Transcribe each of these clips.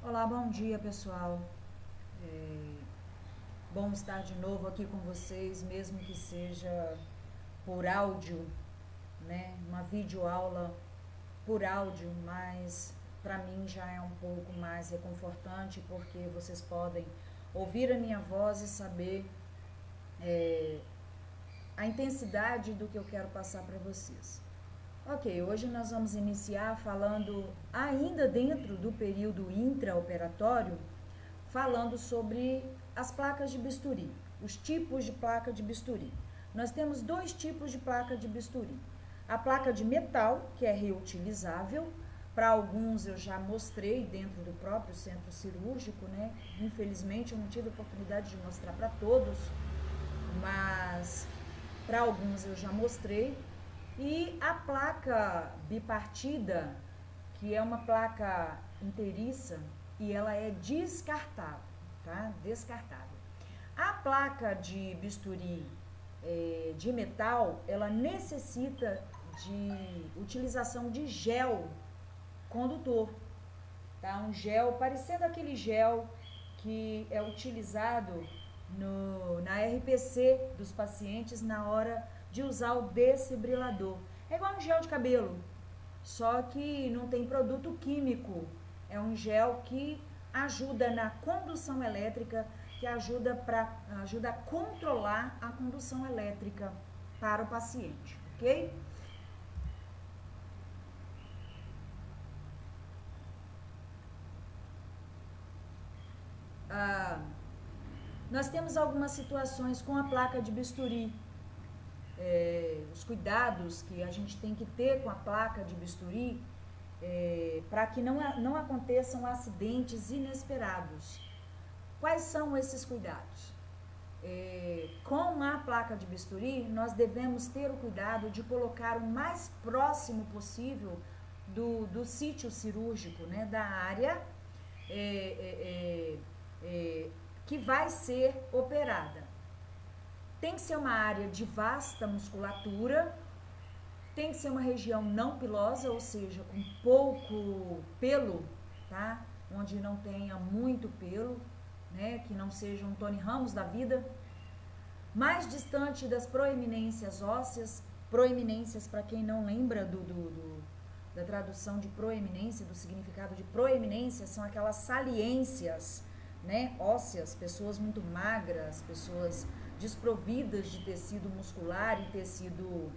Olá, bom dia pessoal. É bom estar de novo aqui com vocês, mesmo que seja por áudio, né? Uma videoaula por áudio, mas para mim já é um pouco mais reconfortante porque vocês podem ouvir a minha voz e saber a intensidade do que eu quero passar para vocês. Ok, hoje nós vamos iniciar falando, ainda dentro do período intraoperatório, falando sobre as placas de bisturi, os tipos de placa de bisturi. Nós temos dois tipos de placa de bisturi. A placa de metal, que é reutilizável, para alguns eu já mostrei dentro do próprio centro cirúrgico, né? Infelizmente eu não tive a oportunidade de mostrar para todos, mas para alguns eu já mostrei. E a placa bipartida, que é uma placa inteiriça e ela é descartável, tá? Descartável. A placa de bisturi de metal, ela necessita de utilização de gel condutor, tá? Um gel parecendo aquele gel que é utilizado na RPC dos pacientes na hora de usar o desfibrilador. É igual um gel de cabelo, só que não tem produto químico. É um gel que ajuda na condução elétrica, que ajuda a controlar a condução elétrica para o paciente, ok? Nós temos algumas situações com a placa de bisturi. Os cuidados que a gente tem que ter com a placa de bisturi para que não aconteçam acidentes inesperados. Quais são esses cuidados? Com a placa de bisturi, nós devemos ter o cuidado de colocar o mais próximo possível do sítio cirúrgico, né, da área que vai ser operada. Tem que ser uma área de vasta musculatura, tem que ser uma região não pilosa, ou seja, com pouco pelo, tá? Onde não tenha muito pelo, né? Que não seja um Tony Ramos da vida. Mais distante das proeminências ósseas, proeminências, para quem não lembra da tradução de proeminência, do significado de proeminência, são aquelas saliências, né, ósseas, pessoas muito magras, pessoas desprovidas de tecido muscular e tecido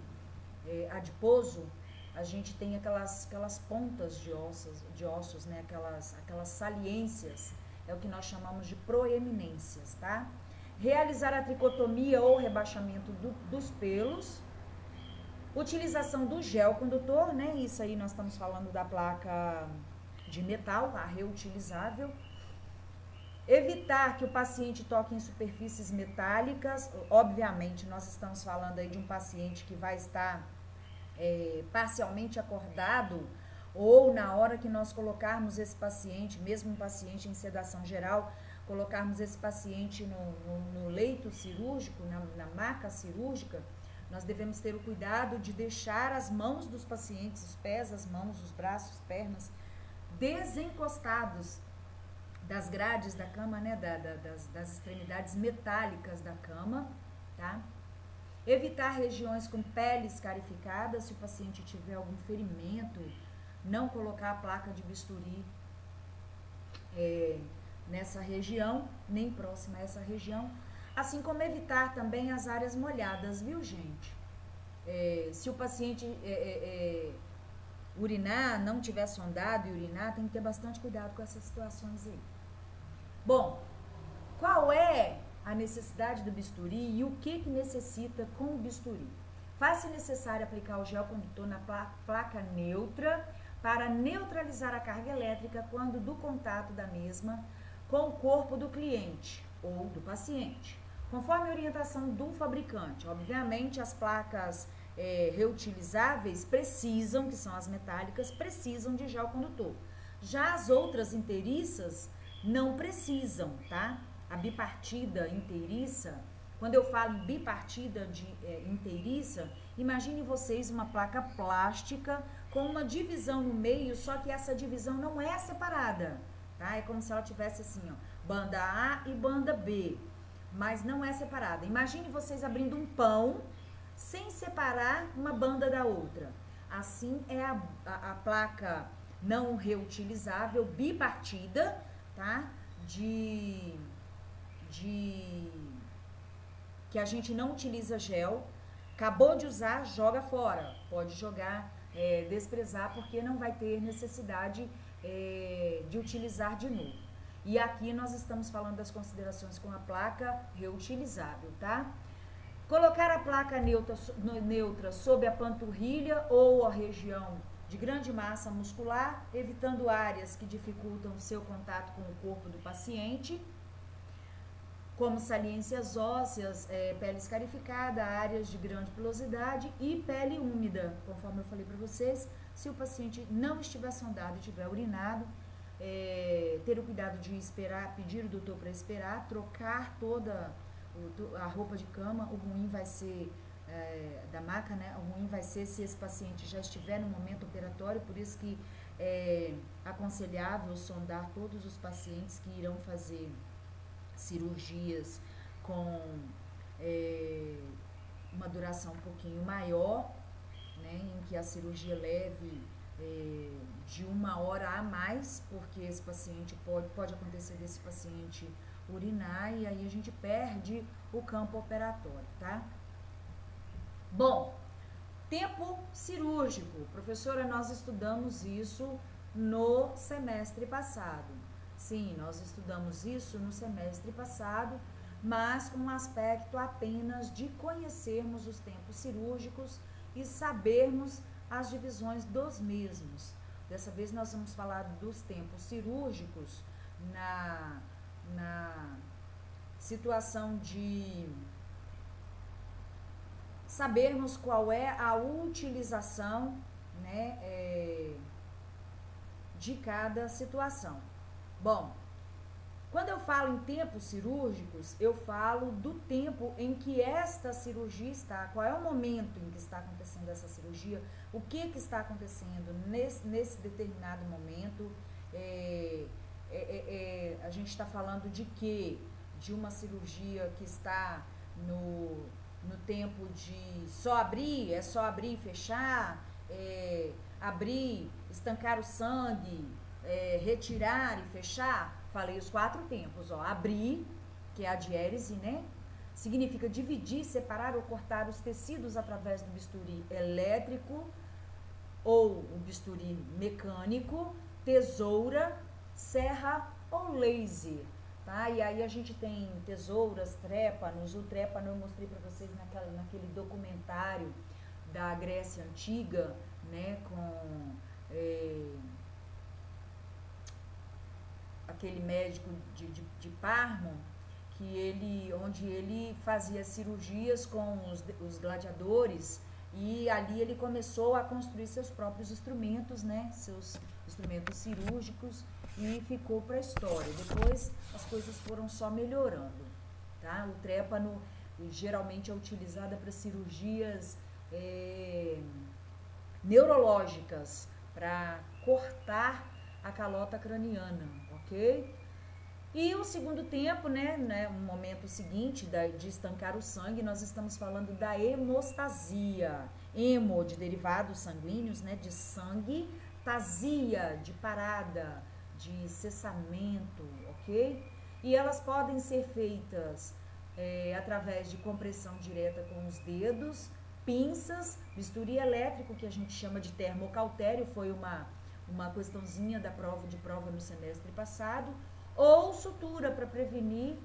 adiposo. A gente tem aquelas pontas de ossos, né, aquelas saliências, é o que nós chamamos de proeminências, tá? Realizar a tricotomia ou rebaixamento dos pelos, utilização do gel condutor, né? Isso aí nós estamos falando da placa de metal, a reutilizável. Evitar que o paciente toque em superfícies metálicas. Obviamente, nós estamos falando aí de um paciente que vai estar parcialmente acordado, ou na hora que nós colocarmos esse paciente, mesmo um paciente em sedação geral, colocarmos esse paciente no leito cirúrgico, na maca cirúrgica, nós devemos ter o cuidado de deixar as mãos dos pacientes, os pés, as mãos, os braços, pernas, desencostados das grades da cama, né, das extremidades metálicas da cama, tá? Evitar regiões com pele escarificada, se o paciente tiver algum ferimento, não colocar a placa de bisturi nessa região, nem próxima a essa região, assim como evitar também as áreas molhadas, viu, gente? Se o paciente urinar, não tiver sondado e urinar, tem que ter bastante cuidado com essas situações aí. Bom, qual é a necessidade do bisturi e o que necessita com o bisturi? Faz-se necessário aplicar o gel condutor na placa neutra para neutralizar a carga elétrica quando do contato da mesma com o corpo do cliente ou do paciente, conforme a orientação do fabricante. Obviamente, as placas reutilizáveis precisam, que são as metálicas, precisam de gel condutor. Já as outras inteiriças não precisam, tá? A bipartida inteiriça, quando eu falo bipartida inteiriça, imagine vocês uma placa plástica com uma divisão no meio, só que essa divisão não é separada, tá? É como se ela tivesse assim, ó, banda A e banda B, mas não é separada. Imagine vocês abrindo um pão sem separar uma banda da outra. Assim é a placa não reutilizável bipartida, tá? Que a gente não utiliza gel, acabou de usar, joga fora. Pode jogar, desprezar, porque não vai ter necessidade de utilizar de novo. E aqui nós estamos falando das considerações com a placa reutilizável, tá? Colocar a placa neutra sob a panturrilha ou a região de grande massa muscular, evitando áreas que dificultam o seu contato com o corpo do paciente, como saliências ósseas, pele escarificada, áreas de grande pilosidade e pele úmida, conforme eu falei para vocês. Se o paciente não estiver sondado e estiver urinado, ter o cuidado de esperar, pedir o doutor para esperar, trocar toda a roupa de cama. O ruim vai ser da maca, né? O ruim vai ser se esse paciente já estiver no momento operatório, por isso que é aconselhável sondar todos os pacientes que irão fazer cirurgias com uma duração um pouquinho maior, né, em que a cirurgia leve de 1 hora a mais, porque esse paciente pode acontecer desse paciente urinar e aí a gente perde o campo operatório, tá? Bom, tempo cirúrgico. Professora, nós estudamos isso no semestre passado. Sim, nós estudamos isso no semestre passado, mas com um aspecto apenas de conhecermos os tempos cirúrgicos e sabermos as divisões dos mesmos. Dessa vez nós vamos falar dos tempos cirúrgicos na situação de sabermos qual é a utilização, né, de cada situação. Bom, quando eu falo em tempos cirúrgicos, eu falo do tempo em que esta cirurgia está, qual é o momento em que está acontecendo essa cirurgia, o que está acontecendo nesse determinado momento. A gente está falando de quê? De uma cirurgia que está no tempo de só abrir e fechar, abrir, estancar o sangue, retirar e fechar. Falei os 4 tempos, ó. Abrir, que é a diérese, né? Significa dividir, separar ou cortar os tecidos através do bisturi elétrico ou o bisturi mecânico, tesoura, serra ou laser, tá? E aí a gente tem tesouras, trépanos. O trépano eu mostrei para vocês naquele documentário da Grécia Antiga, né? Com aquele médico de Parma, onde ele fazia cirurgias com os gladiadores, e ali ele começou a construir seus próprios instrumentos, né? Seus instrumentos cirúrgicos, e ficou para a história. Depois as coisas foram só melhorando, tá? O trépano geralmente é utilizado para cirurgias neurológicas, para cortar a calota craniana, ok? E o segundo tempo, né, um momento seguinte de estancar o sangue, nós estamos falando da hemostasia. Hemo, de derivados sanguíneos, né, de sangue, tasia, de parada, de cessamento, ok? E elas podem ser feitas através de compressão direta com os dedos, pinças, bisturi elétrico, que a gente chama de termocautério, foi uma questãozinha da prova no semestre passado, ou sutura para prevenir,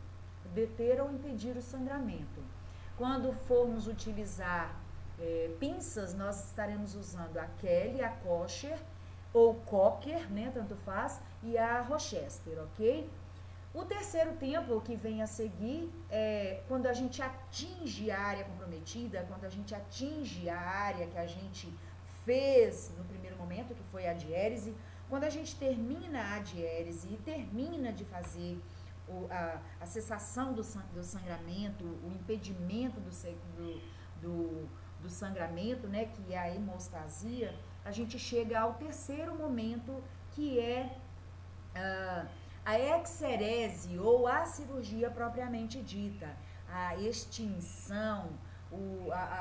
deter ou impedir o sangramento. Quando formos utilizar pinças, nós estaremos usando a Kelly, a Kosher ou Cocker, né, tanto faz, e a Rochester, ok? O terceiro tempo que vem a seguir é quando a gente atinge a área comprometida, quando a gente atinge a área que a gente fez no primeiro momento, que foi a diérese. Quando a gente termina a diérese e termina de fazer a cessação do sangramento, o impedimento do sangramento, né, que é a hemostasia, a gente chega ao terceiro momento, que é a exerese ou a cirurgia propriamente dita, a extinção,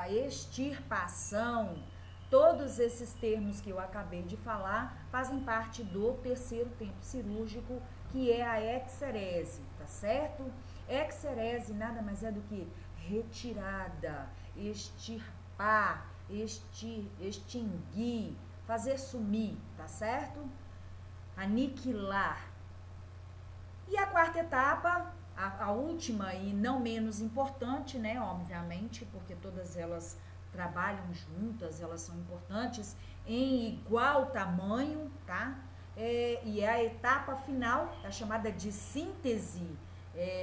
a extirpação, todos esses termos que eu acabei de falar fazem parte do terceiro tempo cirúrgico, que é a exerese, tá certo? Exerese nada mais é do que retirada, extirpar, extinguir, fazer sumir, tá certo? Aniquilar. E a quarta etapa, a última e não menos importante, né, obviamente, porque todas elas trabalham juntas, elas são importantes em igual tamanho, tá? E é a etapa final, a chamada de síntese,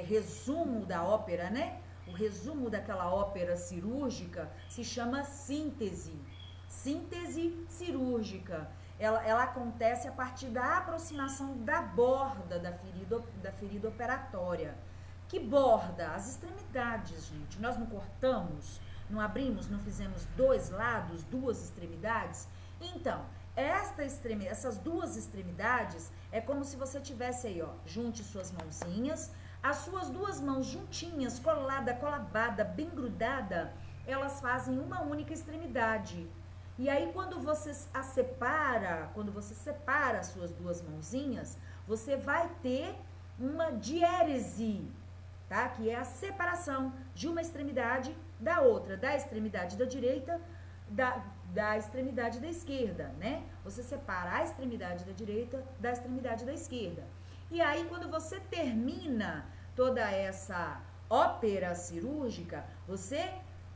resumo da ópera, né? O resumo daquela ópera cirúrgica se chama síntese. Síntese cirúrgica. Ela acontece a partir da aproximação da borda da ferida operatória. Que borda? As extremidades, gente. Nós não cortamos, não abrimos, não fizemos dois lados, duas extremidades. Então, essas duas extremidades é como se você tivesse aí, ó, junte suas mãozinhas, as suas duas mãos juntinhas, colabada, bem grudada, elas fazem uma única extremidade. E aí, quando você separa as suas duas mãozinhas, você vai ter uma diérese, tá? Que é a separação de uma extremidade da outra, da extremidade da direita, da extremidade da esquerda, né? Você separa a extremidade da direita da extremidade da esquerda. E aí, quando você termina toda essa ópera cirúrgica, você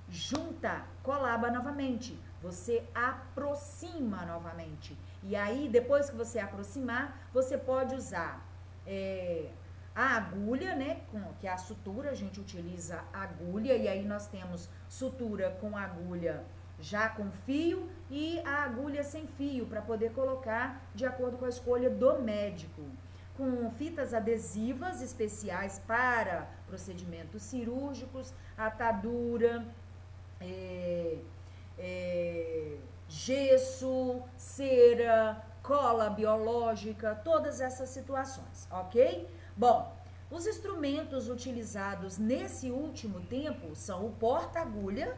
junta, colaba novamente, você aproxima novamente. E aí, depois que você aproximar, você pode usar a agulha, né, que é a sutura, a gente utiliza agulha, e aí nós temos sutura com agulha já com fio e a agulha sem fio, para poder colocar de acordo com a escolha do médico. Com fitas adesivas especiais para procedimentos cirúrgicos, atadura, gesso, cera, cola biológica, todas essas situações, ok? Bom, os instrumentos utilizados nesse último tempo são o porta-agulha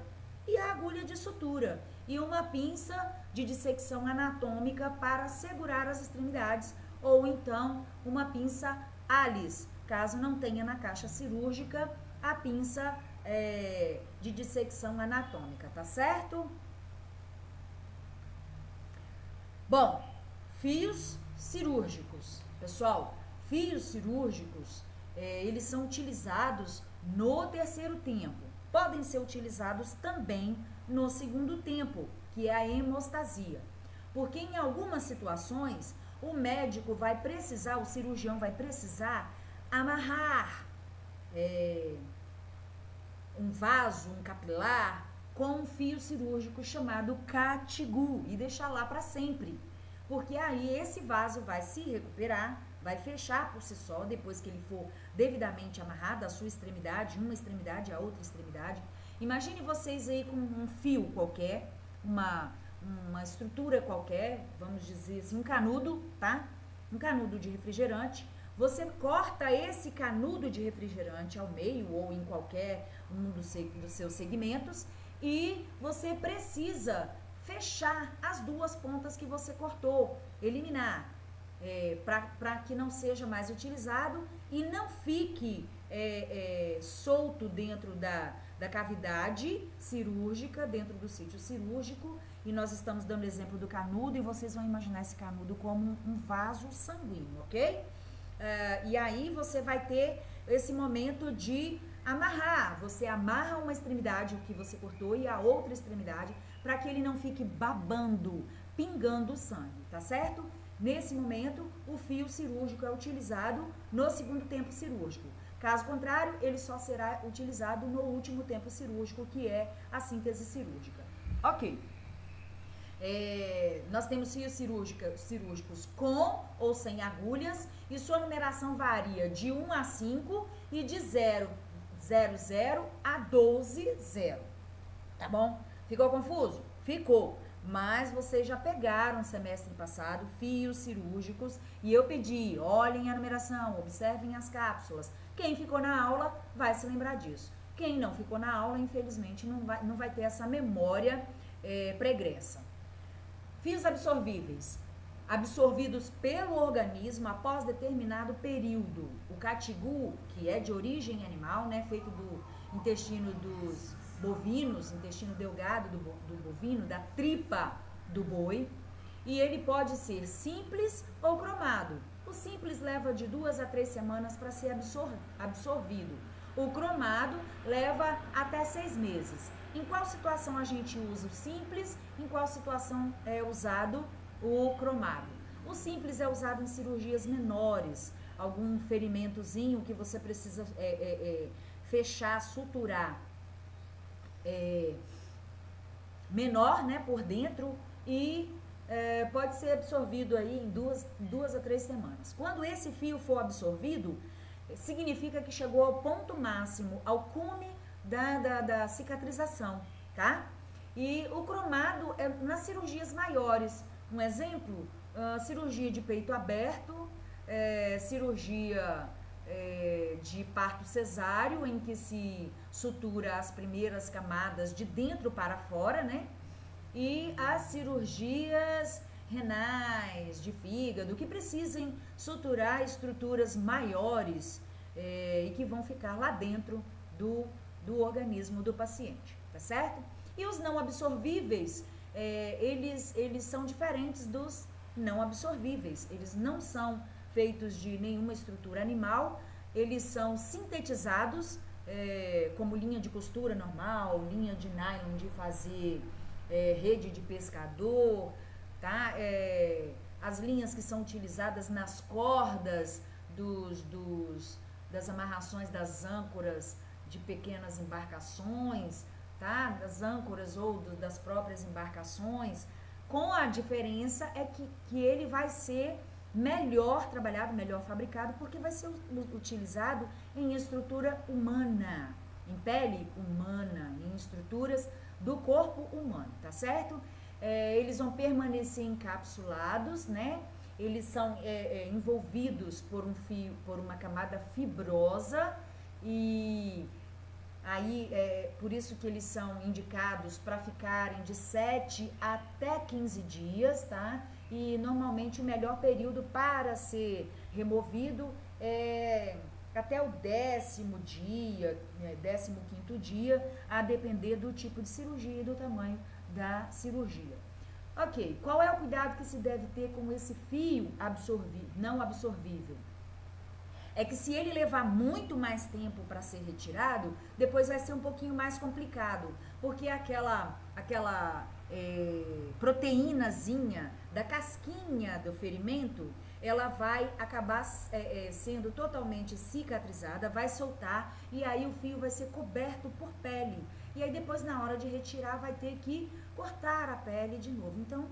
e a agulha de sutura e uma pinça de dissecção anatômica para segurar as extremidades, ou então uma pinça Alice, caso não tenha na caixa cirúrgica a pinça de dissecção anatômica, tá certo? Bom, fios cirúrgicos. Pessoal, fios cirúrgicos, eles são utilizados no terceiro tempo. Podem ser utilizados também no segundo tempo, que é a hemostasia. Porque em algumas situações, o médico vai precisar, o cirurgião vai precisar amarrar um vaso, um capilar, com um fio cirúrgico chamado catigu e deixar lá para sempre. Porque aí esse vaso vai se recuperar, vai fechar por si só, depois que ele for devidamente amarrado à sua extremidade, uma extremidade à outra extremidade. Imagine vocês aí com um fio qualquer, uma estrutura qualquer, vamos dizer assim, um canudo, tá? Um canudo de refrigerante. Você corta esse canudo de refrigerante ao meio ou em qualquer um dos seus segmentos e você precisa fechar as duas pontas que você cortou, eliminar, para que não seja mais utilizado e não fique solto dentro da cavidade cirúrgica, dentro do sítio cirúrgico. E nós estamos dando exemplo do canudo e vocês vão imaginar esse canudo como um vaso sanguíneo, ok? E aí você vai ter esse momento de amarrar. Você amarra uma extremidade, o que você cortou, e a outra extremidade, para que ele não fique babando, pingando sangue, tá certo? Nesse momento, o fio cirúrgico é utilizado no segundo tempo cirúrgico. Caso contrário, ele só será utilizado no último tempo cirúrgico, que é a síntese cirúrgica. Ok. Nós temos fios cirúrgicos com ou sem agulhas e sua numeração varia de 1 a 5 e de 0 a 12, 0. Tá bom? Ficou confuso? Ficou. mas vocês já pegaram semestre passado fios cirúrgicos e eu pedi, olhem a numeração, observem as cápsulas. Quem ficou na aula vai se lembrar disso. Quem não ficou na aula, infelizmente, não vai ter essa memória pregressa. Fios absorvíveis, absorvidos pelo organismo após determinado período. O catigu, que é de origem animal, né, feito do intestino dos bovinos, intestino delgado do bovino, da tripa do boi, e ele pode ser simples ou cromado. O simples leva de 2 a 3 semanas para ser absorvido. O cromado leva até 6 meses. Em qual situação a gente usa o simples? Em qual situação é usado o cromado? O simples é usado em cirurgias menores, algum ferimentozinho que você precisa fechar, suturar menor, né, por dentro, e pode ser absorvido aí em 2 a 3 semanas. Quando esse fio for absorvido, significa que chegou ao ponto máximo, ao cume da cicatrização, tá? E o cromado é nas cirurgias maiores. Um exemplo, cirurgia de peito aberto, cirurgia de parto cesáreo, em que se sutura as primeiras camadas de dentro para fora, né? E as cirurgias renais, de fígado, que precisem suturar estruturas maiores e que vão ficar lá dentro do organismo do paciente, tá certo? E os não absorvíveis, eles são diferentes dos não absorvíveis. Eles não são feitos de nenhuma estrutura animal, eles são sintetizados, como linha de costura normal, linha de nylon de fazer rede de pescador, tá? As linhas que são utilizadas nas cordas das amarrações das âncoras de pequenas embarcações, tá? Das âncoras ou das próprias embarcações, com a diferença que ele vai ser melhor trabalhado, melhor fabricado, porque vai ser utilizado em estrutura humana, em pele humana, em estruturas do corpo humano, tá certo? Eles vão permanecer encapsulados, né? Eles são envolvidos por um fio, por uma camada fibrosa, e aí por isso que eles são indicados para ficarem de 7 até 15 dias, tá? E normalmente o melhor período para ser removido é até o 10º dia, 15º dia, a depender do tipo de cirurgia e do tamanho da cirurgia. Ok, qual é o cuidado que se deve ter com esse fio não absorvível? É que se ele levar muito mais tempo para ser retirado, depois vai ser um pouquinho mais complicado, porque aquela proteínazinha da casquinha do ferimento, ela vai acabar sendo totalmente cicatrizada, vai soltar, e aí o fio vai ser coberto por pele. E aí depois, na hora de retirar, vai ter que cortar a pele de novo. Então,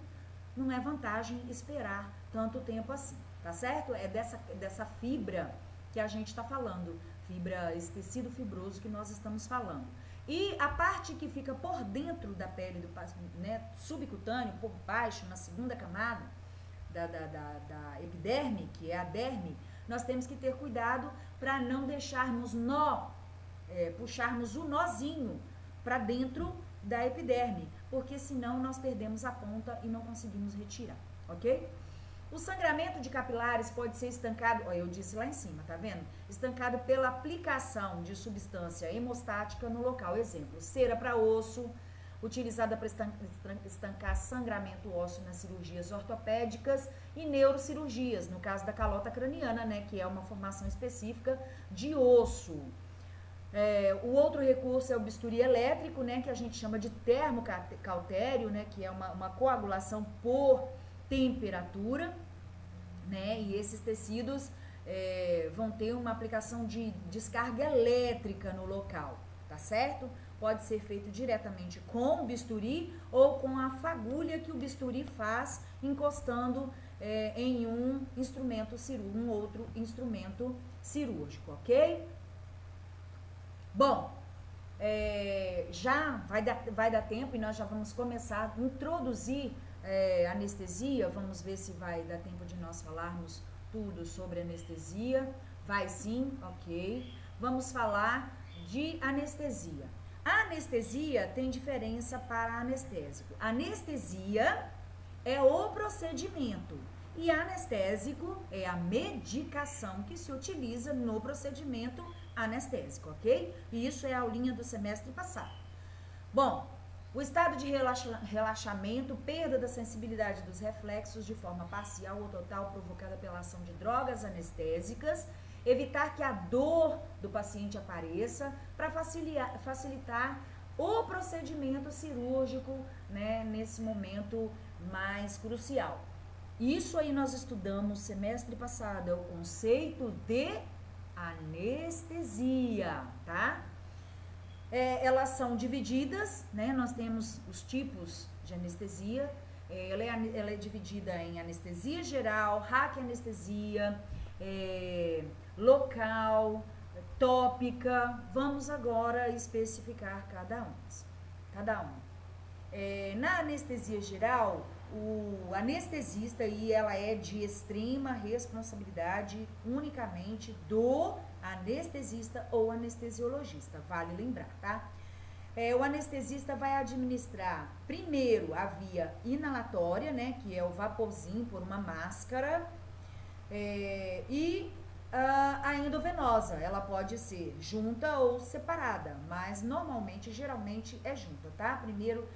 não é vantagem esperar tanto tempo assim, tá certo? É dessa fibra que a gente está falando, esse tecido fibroso que nós estamos falando. E a parte que fica por dentro da pele do paciente, né, subcutâneo, por baixo, na segunda camada da epiderme, que é a derme, nós temos que ter cuidado para não deixarmos puxarmos o nozinho para dentro da epiderme, porque senão nós perdemos a ponta e não conseguimos retirar, ok? O sangramento de capilares pode ser estancado, eu disse lá em cima, tá vendo? Estancado pela aplicação de substância hemostática no local. Exemplo, cera para osso, utilizada para estancar sangramento ósseo nas cirurgias ortopédicas e neurocirurgias, no caso da calota craniana, né, que é uma formação específica de osso. O outro recurso é o bisturi elétrico, né, que a gente chama de termocautério, né, que é uma coagulação por temperatura, né, e esses tecidos vão ter uma aplicação de descarga elétrica no local, tá certo? Pode ser feito diretamente com o bisturi ou com a fagulha que o bisturi faz encostando em um outro instrumento cirúrgico, ok? Bom, já vai dar tempo e nós já vamos começar a introduzir anestesia. Vamos ver se vai dar tempo de nós falarmos tudo sobre anestesia. Vai sim, ok. Vamos falar de anestesia. A anestesia tem diferença para anestésico. Anestesia é o procedimento e anestésico é a medicação que se utiliza no procedimento anestésico, ok? E isso é a aulinha do semestre passado. Bom, o estado de relaxamento, perda da sensibilidade dos reflexos de forma parcial ou total provocada pela ação de drogas anestésicas, evitar que a dor do paciente apareça para facilitar o procedimento cirúrgico, né, nesse momento mais crucial. Isso aí nós estudamos semestre passado, é o conceito de anestesia, tá? Elas são divididas, né? Nós temos os tipos de anestesia. Ela é dividida em anestesia geral, raquianestesia, local, tópica. Vamos agora especificar cada uma. Na anestesia geral, o anestesista, e ela é de extrema responsabilidade unicamente do anestesista ou anestesiologista, vale lembrar, tá? O anestesista vai administrar primeiro a via inalatória, né, que é o vaporzinho por uma máscara, e a endovenosa, ela pode ser junta ou separada, mas normalmente, geralmente é junta, tá? Primeiro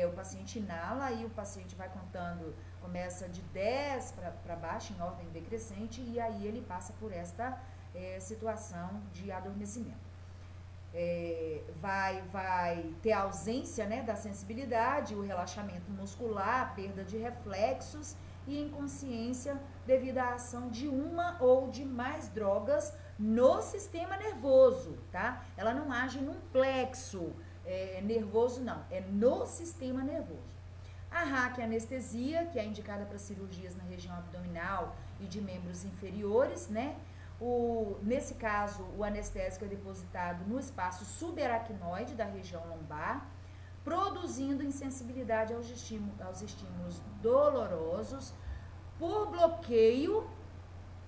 o paciente inala e o paciente vai contando, começa de 10 para baixo, em ordem decrescente, e aí ele passa por esta situação de adormecimento. Vai ter a ausência, né, da sensibilidade, o relaxamento muscular, perda de reflexos e inconsciência devido à ação de uma ou de mais drogas no sistema nervoso, tá? Ela não age num plexo nervoso, não, é no sistema nervoso. A raquianestesia, que é indicada para cirurgias na região abdominal e de membros inferiores, né? Nesse caso, o anestésico é depositado no espaço subaracnoide da região lombar, produzindo insensibilidade aos estímulos dolorosos por bloqueio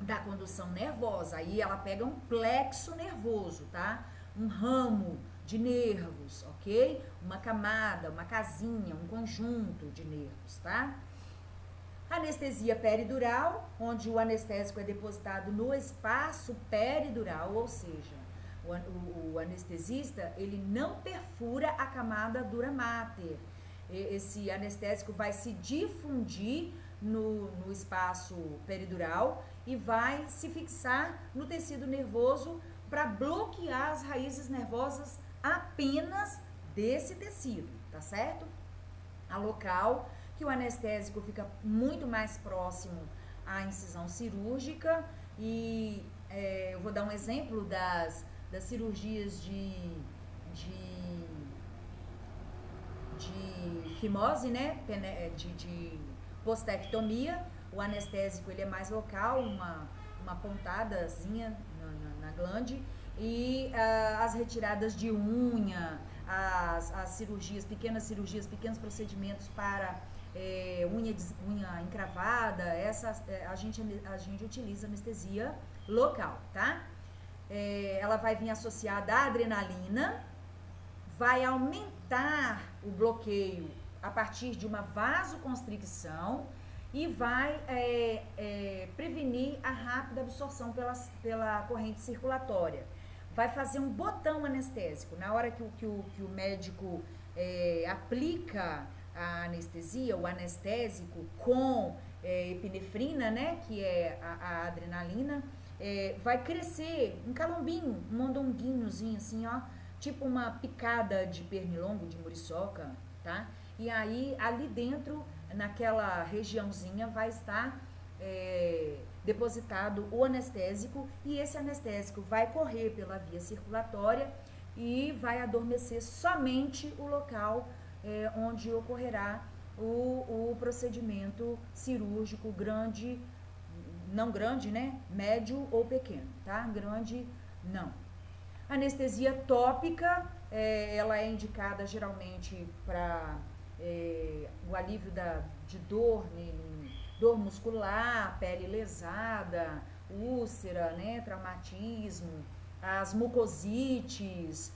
da condução nervosa. Aí ela pega um plexo nervoso, tá? Um ramo de nervos, ok? Uma camada, uma casinha, um conjunto de nervos, tá? Anestesia peridural, onde o anestésico é depositado no espaço peridural, ou seja, o anestesista, ele não perfura a camada dura mater. Esse anestésico vai se difundir no espaço peridural e vai se fixar no tecido nervoso para bloquear as raízes nervosas apenas desse tecido, tá certo? A local, que o anestésico fica muito mais próximo à incisão cirúrgica e eu vou dar um exemplo das cirurgias de fimose, né, de postectomia. O anestésico ele é mais local, uma pontadazinha na glande, e as retiradas de unha, as cirurgias, pequenos procedimentos para unha encravada, a gente utiliza anestesia local, tá? Ela vai vir associada à adrenalina, vai aumentar o bloqueio a partir de uma vasoconstricção e vai prevenir a rápida absorção pela corrente circulatória. Vai fazer um botão anestésico. Na hora que o médico aplica a anestesia, o anestésico com epinefrina, né, que é a adrenalina, vai crescer um calombinho, um mondonguinhozinho assim, ó, tipo uma picada de pernilongo, de muriçoca, tá? E aí, ali dentro, naquela regiãozinha, vai estar depositado o anestésico, e esse anestésico vai correr pela via circulatória e vai adormecer somente o local onde ocorrerá o procedimento cirúrgico grande, não grande, né? Médio ou pequeno, tá? Grande, não. Anestesia tópica, ela é indicada geralmente para o alívio de dor, dor muscular, pele lesada, úlcera, né, traumatismo, as mucosites,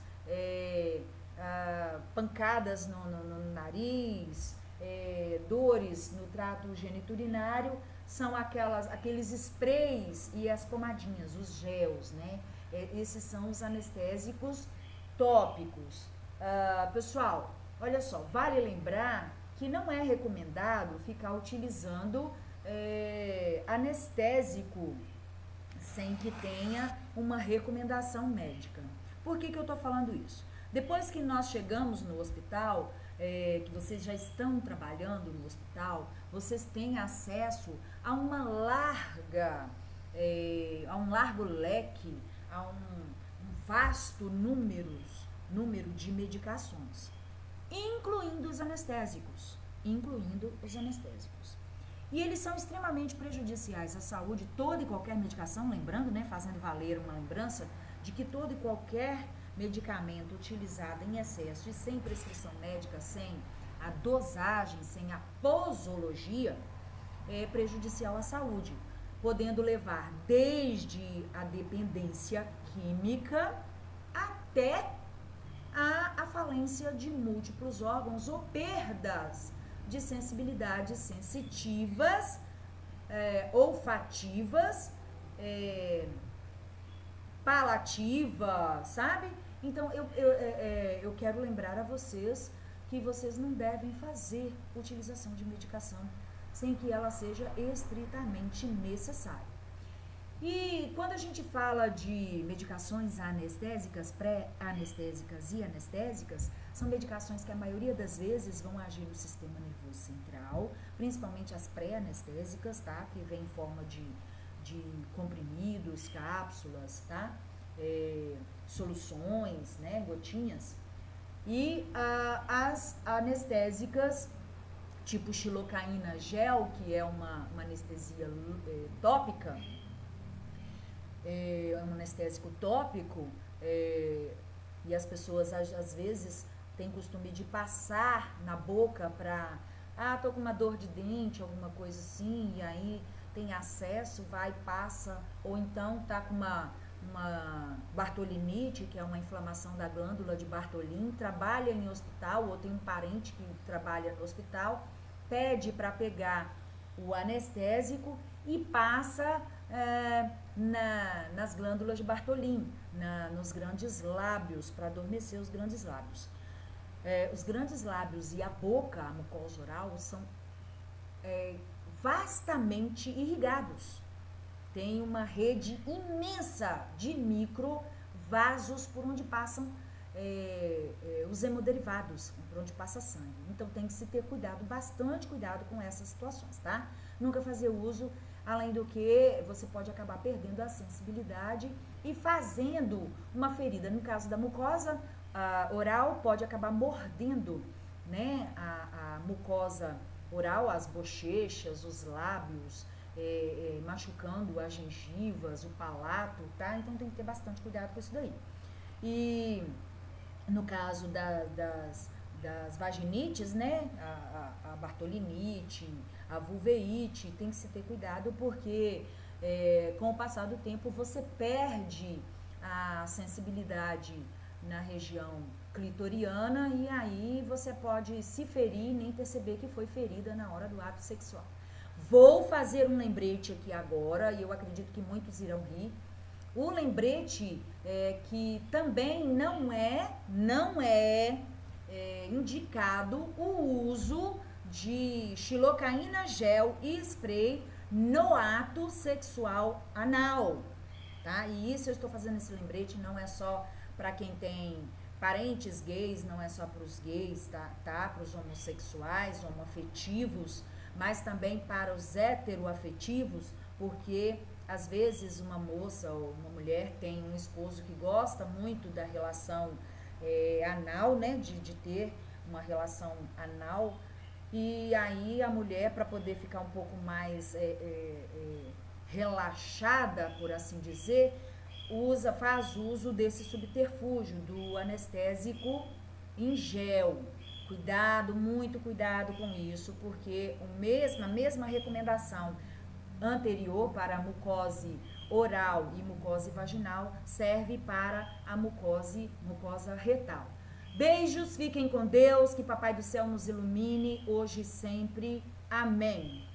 pancadas no nariz, dores no trato geniturinário, são aqueles sprays e as pomadinhas, os gels, né? Esses são os anestésicos tópicos. Pessoal, olha só, vale lembrar que não é recomendado ficar utilizando anestésico sem que tenha uma recomendação médica. Por que eu tô falando isso? Depois que nós chegamos no hospital, que vocês já estão trabalhando no hospital, vocês têm acesso a a um largo leque, a um vasto número de medicações, incluindo os anestésicos, E eles são extremamente prejudiciais à saúde, toda e qualquer medicação, lembrando, né, fazendo valer uma lembrança de que todo e qualquer medicamento utilizado em excesso e sem prescrição médica, sem a dosagem, sem a posologia, é prejudicial à saúde, podendo levar desde a dependência química até a falência de múltiplos órgãos ou perdas de sensibilidades sensitivas, olfativas, palativa, sabe? Então, eu quero lembrar a vocês que vocês não devem fazer utilização de medicação sem que ela seja estritamente necessária. E quando a gente fala de medicações anestésicas, pré-anestésicas e anestésicas, são medicações que a maioria das vezes vão agir no sistema nervoso central, principalmente as pré-anestésicas, tá? Que vem em forma de comprimidos, cápsulas, tá? Soluções, né? Gotinhas. E as anestésicas, tipo xilocaína gel, que é uma anestesia tópica, é um anestésico tópico, e as pessoas às vezes têm costume de passar na boca pra, tô com uma dor de dente, alguma coisa assim, e aí tem acesso, vai, passa, ou então tá com uma bartolinite, que é uma inflamação da glândula de Bartolin, trabalha em hospital, ou tem um parente que trabalha no hospital, pede para pegar o anestésico e passa nas glândulas de Bartolin, nos grandes lábios, para adormecer os grandes lábios. Os grandes lábios e a boca, a mucosa oral, são vastamente irrigados. Tem uma rede imensa de microvasos por onde passam os hemoderivados, por onde passa sangue. Então tem que se ter cuidado, bastante cuidado com essas situações, tá? Nunca fazer uso, além do que você pode acabar perdendo a sensibilidade e fazendo uma ferida. No caso da mucosa oral, pode acabar mordendo, né, a mucosa oral, as bochechas, os lábios, machucando as gengivas, o palato, tá? Então tem que ter bastante cuidado com isso daí. E no caso das vaginites, né, a bartolinite, a vulveite, tem que se ter cuidado porque com o passar do tempo você perde a sensibilidade na região clitoriana e aí você pode se ferir e nem perceber que foi ferida na hora do ato sexual. Vou fazer um lembrete aqui agora, e eu acredito que muitos irão rir. O lembrete que também não é indicado o uso de xilocaína gel e spray no ato sexual anal, tá? E isso eu estou fazendo esse lembrete, não é só para quem tem parentes gays, não é só para os gays, tá? Para os homossexuais, homoafetivos, mas também para os heteroafetivos, porque às vezes uma moça ou uma mulher tem um esposo que gosta muito da relação anal, né, de ter uma relação anal, e aí a mulher, para poder ficar um pouco mais relaxada, por assim dizer, faz uso desse subterfúgio do anestésico em gel. Cuidado, muito cuidado com isso, porque a mesma recomendação anterior para a mucose oral e mucose vaginal serve para a mucosa retal. Beijos, fiquem com Deus, que Papai do Céu nos ilumine hoje e sempre. Amém.